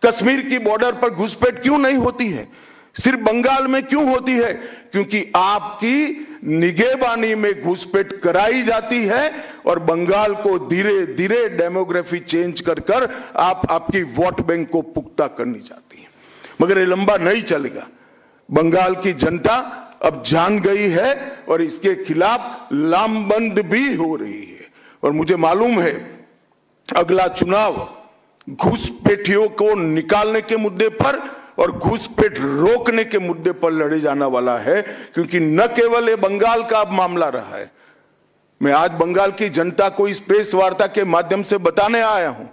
कश्मीर की बॉर्डर पर घुसपैठ क्यों नहीं होती है? सिर्फ बंगाल में क्यों होती है? क्योंकि आपकी निगहबानी में घुसपैठ कराई जाती है और बंगाल को धीरे धीरे डेमोग्राफी चेंज कर कर आपकी वोट बैंक को पुख्ता करनी चाहती है। मगर ये लंबा नहीं चलेगा। बंगाल की जनता अब जान गई है और इसके खिलाफ लामबंद भी हो रही है। और मुझे मालूम है अगला चुनाव घुसपैठियों को निकालने के मुद्दे पर और घुसपैठ रोकने के मुद्दे पर लड़े जाना वाला है, क्योंकि न केवल ये बंगाल का अब मामला रहा है। मैं आज बंगाल की जनता को इस प्रेस वार्ता के माध्यम से बताने आया हूं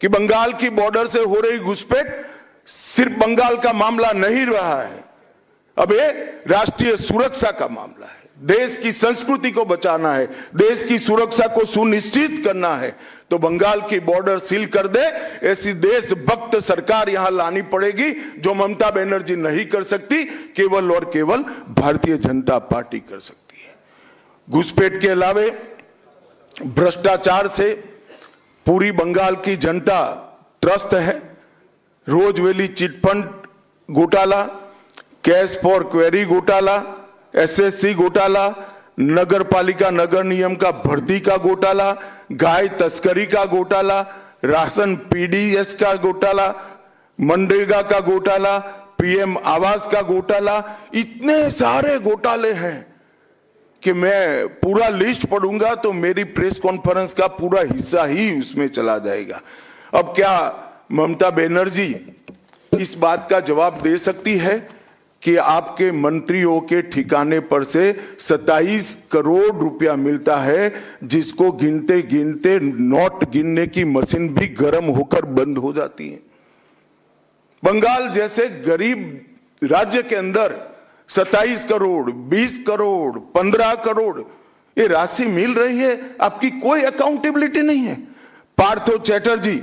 कि बंगाल की बॉर्डर से हो रही घुसपैठ सिर्फ बंगाल का मामला नहीं रहा है, अब ये राष्ट्रीय सुरक्षा का मामला है। देश की संस्कृति को बचाना है, देश की सुरक्षा को सुनिश्चित करना है, तो बंगाल की बॉर्डर सील कर दे ऐसी देशभक्त सरकार यहां लानी पड़ेगी, जो ममता बनर्जी नहीं कर सकती, केवल और केवल भारतीय जनता पार्टी कर सकती है। घुसपैठ के अलावे भ्रष्टाचार से पूरी बंगाल की जनता त्रस्त है। रोजवेली चिटफंड घोटाला, कैश फॉर क्वेरी घोटाला, एसएससी घोटाला, नगर पालिका नगर नियम का भर्ती का घोटाला, गाय तस्करी का घोटाला, राशन पीडीएस का घोटाला, मनरेगा का घोटाला, पीएम आवास का घोटाला, इतने सारे घोटाले हैं कि मैं पूरा लिस्ट पढ़ूंगा तो मेरी प्रेस कॉन्फ्रेंस का पूरा हिस्सा ही उसमें चला जाएगा। अब क्या ममता बनर्जी इस बात का जवाब दे सकती है कि आपके मंत्रियों के ठिकाने पर से 27 करोड़ रुपया मिलता है, जिसको गिनते गिनते नोट गिनने की मशीन भी गर्म होकर बंद हो जाती है? बंगाल जैसे गरीब राज्य के अंदर 27 करोड़, 20 करोड़, 15 करोड़ ये राशि मिल रही है, आपकी कोई अकाउंटेबिलिटी नहीं है। पार्थो चैटर्जी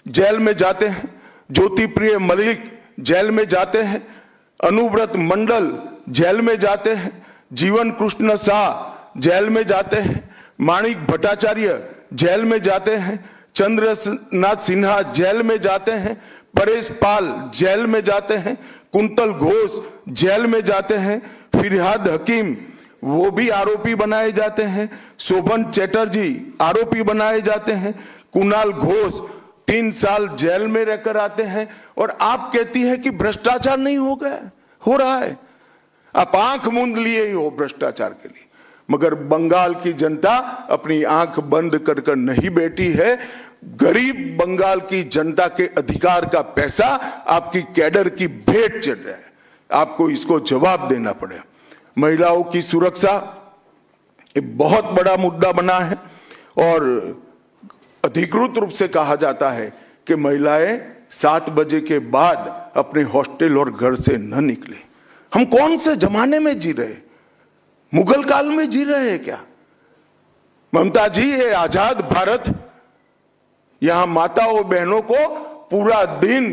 जेल में जाते हैं, ज्योति प्रिय मलिक जेल में जाते हैं, अनुव्रत मंडल जेल में जाते हैं, जीवन कृष्ण शाह जेल में जाते हैं, माणिक भट्टाचार्य जेल में जाते हैं, चंद्रनाथ सिन्हा जेल में जाते हैं, परेश पाल जेल में जाते हैं, कुंतल घोष जेल में जाते हैं, फिरहाद हकीम वो भी आरोपी बनाए जाते हैं, शोभन चैटर्जी आरोपी बनाए जाते हैं, कुणाल घोष 3 साल जेल में रहकर आते हैं, और आप कहती है कि भ्रष्टाचार नहीं हो गया, हो रहा है। आप आंख मूंद लिए ही हो भ्रष्टाचार के लिए, मगर बंगाल की जनता अपनी आंख बंद कर कर नहीं बैठी है। गरीब बंगाल की जनता के अधिकार का पैसा आपकी कैडर की भेंट चढ़ रहा है, आपको इसको जवाब देना पड़ेगा। महिलाओं की सुरक्षा एक बहुत बड़ा मुद्दा बना है और अधिकृत रूप से कहा जाता है कि महिलाएं 7 बजे के बाद अपने हॉस्टल और घर से न निकले। हम कौन से जमाने में जी रहे? मुगल काल में जी रहे हैं क्या? ममता जी, ये आजाद भारत, यहां माताओं बहनों को पूरा दिन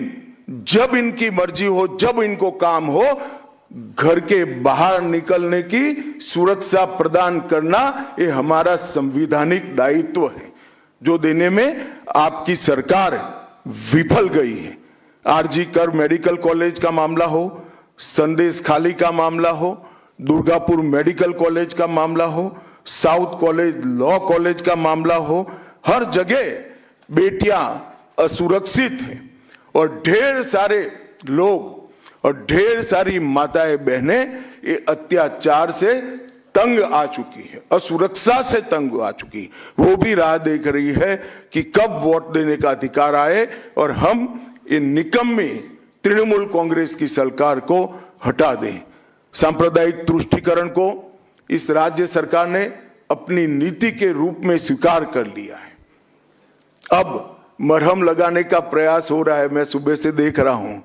जब इनकी मर्जी हो, जब इनको काम हो, घर के बाहर निकलने की सुरक्षा प्रदान करना ये हमारा संवैधानिक दायित्व है, जो देने में आपकी सरकार विफल गई है। आरजी कर मेडिकल कॉलेज का मामला हो, संदेश खाली का मामला हो, दुर्गापुर मेडिकल कॉलेज का मामला हो, साउथ कॉलेज लॉ कॉलेज का मामला हो, हर जगह बेटियां असुरक्षित हैं और ढेर सारे लोग और ढेर सारी माताएं बहनें ये अत्याचार से तंग आ चुकी है, असुरक्षा से तंग आ चुकी, वो भी राह देख रही है कि कब वोट देने का अधिकार आए और हम इन निकम्मी तृणमूल कांग्रेस की सरकार को हटा दें। सांप्रदायिक तुष्टीकरण को इस राज्य सरकार ने अपनी नीति के रूप में स्वीकार कर लिया है। अब मरहम लगाने का प्रयास हो रहा है, मैं सुबह से देख रहा हूं,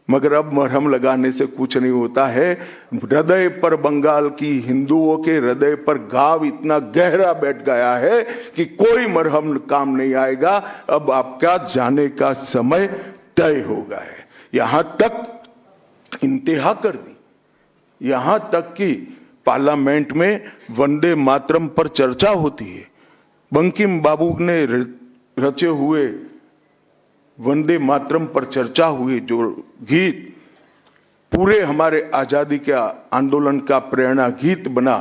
मगर अब मरहम लगाने से कुछ नहीं होता है। हृदय पर, बंगाल की हिंदुओं के हृदय पर घाव इतना गहरा बैठ गया है कि कोई मरहम काम नहीं आएगा। अब आपका जाने का समय तय हो गया है। यहां तक इंतहा कर दी, यहां तक कि पार्लियामेंट में वंदे मातरम पर चर्चा होती है। बंकिम बाबू ने रचे हुए वंदे मातरम पर चर्चा हुई, जो गीत पूरे हमारे आजादी के आंदोलन का प्रेरणा गीत बना,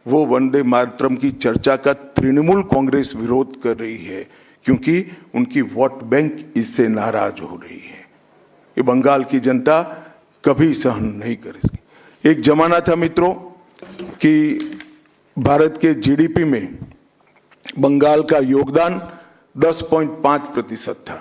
वो वंदे मातरम की चर्चा का तृणमूल कांग्रेस विरोध कर रही है, क्योंकि उनकी वोट बैंक इससे नाराज हो रही है। ये बंगाल की जनता कभी सहन नहीं करेगी। एक जमाना था मित्रों कि भारत के जीडीपी में बंगाल का योगदान 10.5% था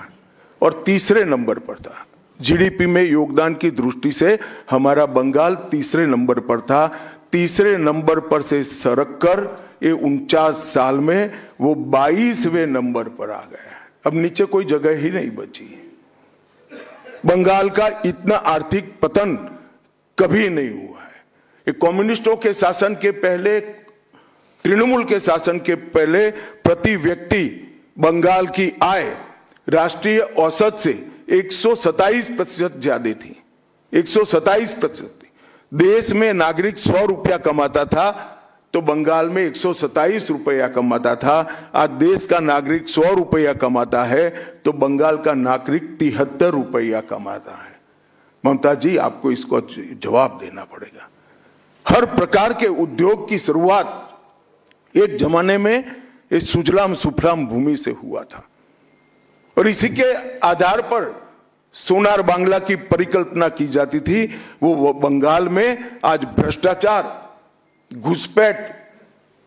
और तीसरे नंबर पर था। जीडीपी में योगदान की दृष्टि से हमारा बंगाल तीसरे नंबर पर था। तीसरे नंबर पर से सरक कर ये 49 साल में वो 22वें नंबर पर आ गया। अब नीचे कोई जगह ही नहीं बची। बंगाल का इतना आर्थिक पतन कभी नहीं हुआ है। ये कम्युनिस्टों के शासन के पहले, तृणमूल के शासन के पहले प्रति व्यक्ति बंगाल की आय राष्ट्रीय औसत से 127% ज्यादा थी। 127%। देश में नागरिक 100 रुपया कमाता था तो बंगाल में 127 रुपया कमाता था। आज देश का नागरिक 100 रुपया कमाता है तो बंगाल का नागरिक 73 रुपया कमाता है। ममता जी, आपको इसको जवाब देना पड़ेगा। हर प्रकार के उद्योग की शुरुआत एक जमाने में इस सुजलाम सुफलाम भूमि से हुआ था और इसी के आधार पर सोनार बांग्ला की परिकल्पना की जाती थी। वो बंगाल में आज भ्रष्टाचार, घुसपैठ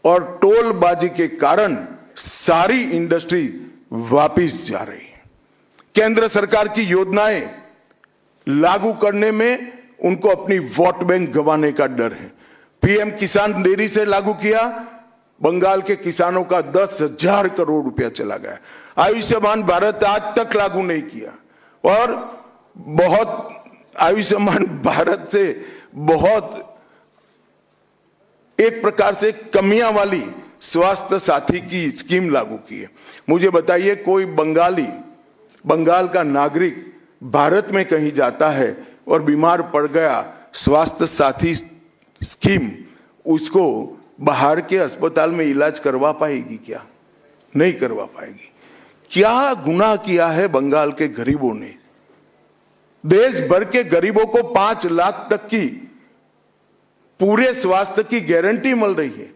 और टोलबाजी के कारण सारी इंडस्ट्री वापिस जा रही है। केंद्र सरकार की योजनाएं लागू करने में उनको अपनी वोट बैंक गंवाने का डर है। पीएम किसान देरी से लागू किया, बंगाल के किसानों का 10,000 करोड़ रुपया चला गया। आयुष्मान भारत आज तक लागू नहीं किया और बहुत आयुष्मान भारत से बहुत एक प्रकार से कमियां वाली स्वास्थ्य साथी की स्कीम लागू की है। मुझे बताइए, कोई बंगाल का नागरिक भारत में कहीं जाता है और बीमार पड़ गया, स्वास्थ्य साथी स्कीम उसको बाहर के अस्पताल में इलाज करवा पाएगी क्या? नहीं करवा पाएगी। क्या गुनाह किया है बंगाल के गरीबों ने? देश भर के गरीबों को 5 लाख तक की पूरे स्वास्थ्य की गारंटी मिल रही है।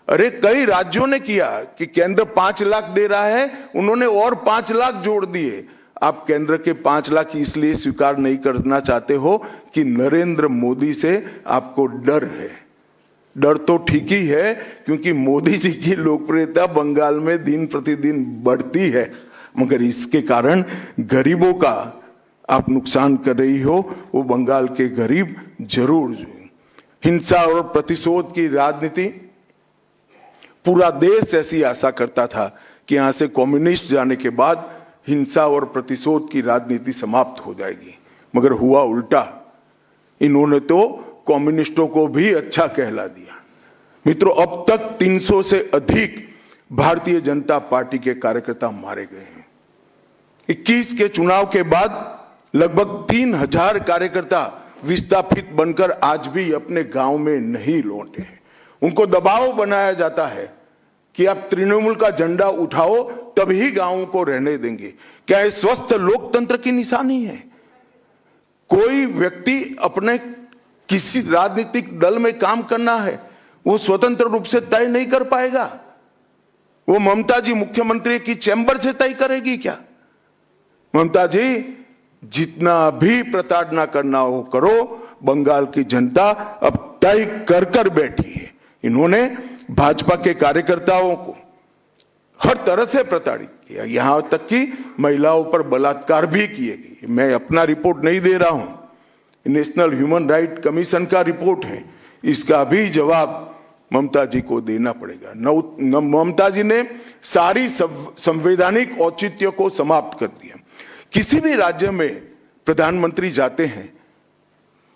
अरे कई राज्यों ने किया कि केंद्र 5 लाख दे रहा है, उन्होंने और 5 लाख जोड़ दिए। आप केंद्र के 5 लाख इसलिए स्वीकार नहीं करना चाहते हो कि नरेंद्र मोदी से आपको डर है। डर तो ठीक ही है, क्योंकि मोदी जी की लोकप्रियता बंगाल में दिन प्रतिदिन बढ़ती है, मगर इसके कारण गरीबों का आप नुकसान कर रही हो। वो बंगाल के गरीब जरूर हिंसा और प्रतिशोध की राजनीति, पूरा देश ऐसी आशा करता था कि यहां से कम्युनिस्ट जाने के बाद हिंसा और प्रतिशोध की राजनीति समाप्त हो जाएगी, मगर हुआ उल्टा। इन्होंने तो कम्युनिस्टों को भी अच्छा कहला दिया। मित्रों, अब तक 300 से अधिक भारतीय जनता पार्टी के कार्यकर्ता मारे गए हैं। 21 के चुनाव के बाद लगभग 3000 कार्यकर्ता विस्थापित बनकर आज भी अपने गांव में नहीं लौटे हैं। उनको दबाव बनाया जाता है कि आप तृणमूल का झंडा उठाओ तभी गांवों को रहने देंगे। क्या ये स्वस्थ लोकतंत्र की निशानी है? कोई व्यक्ति अपने किसी राजनीतिक दल में काम करना है, वो स्वतंत्र रूप से तय नहीं कर पाएगा। वो ममता जी मुख्यमंत्री की चैम्बर से तय करेगी क्या? ममता जी, जितना भी प्रताड़ना करना हो करो, बंगाल की जनता अब तय कर कर बैठी है। इन्होंने भाजपा के कार्यकर्ताओं को हर तरह से प्रताड़ित किया, यहां तक कि महिलाओं पर बलात्कार भी किए गए। मैं अपना रिपोर्ट नहीं दे रहा हूं, नेशनल ह्यूमन राइट कमीशन का रिपोर्ट है। इसका भी जवाब ममता जी को देना पड़ेगा। ममता जी ने सारी संवैधानिक औचित्य को समाप्त कर दिया। किसी भी राज्य में प्रधानमंत्री जाते हैं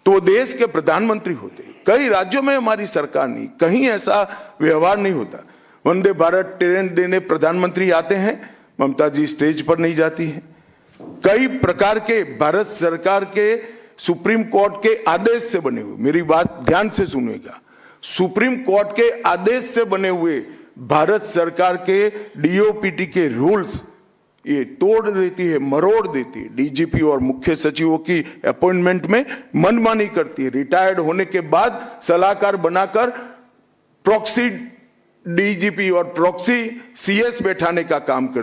तो वो देश के प्रधानमंत्री होते हैं। कई राज्यों में हमारी सरकार नहीं, कहीं ऐसा व्यवहार नहीं होता। वंदे भारत ट्रेन देने प्रधानमंत्री आते हैं, ममता जी स्टेज पर नहीं जाती हैं। कई प्रकार के भारत सरकार के सुप्रीम कोर्ट के आदेश से बने हुए, मेरी बात ध्यान से सुनिएगा, सुप्रीम कोर्ट के आदेश से बने हुए भारत सरकार के डीओपीटी के रूल्स ये तोड़ देती है, मरोड़ देती है। डीजीपी और मुख्य सचिवों की अपॉइंटमेंट में मनमानी करती है। रिटायर्ड होने के बाद सलाहकार बनाकर प्रॉक्सी डीजीपी और प्रॉक्सी सीएस बैठाने का काम करती है।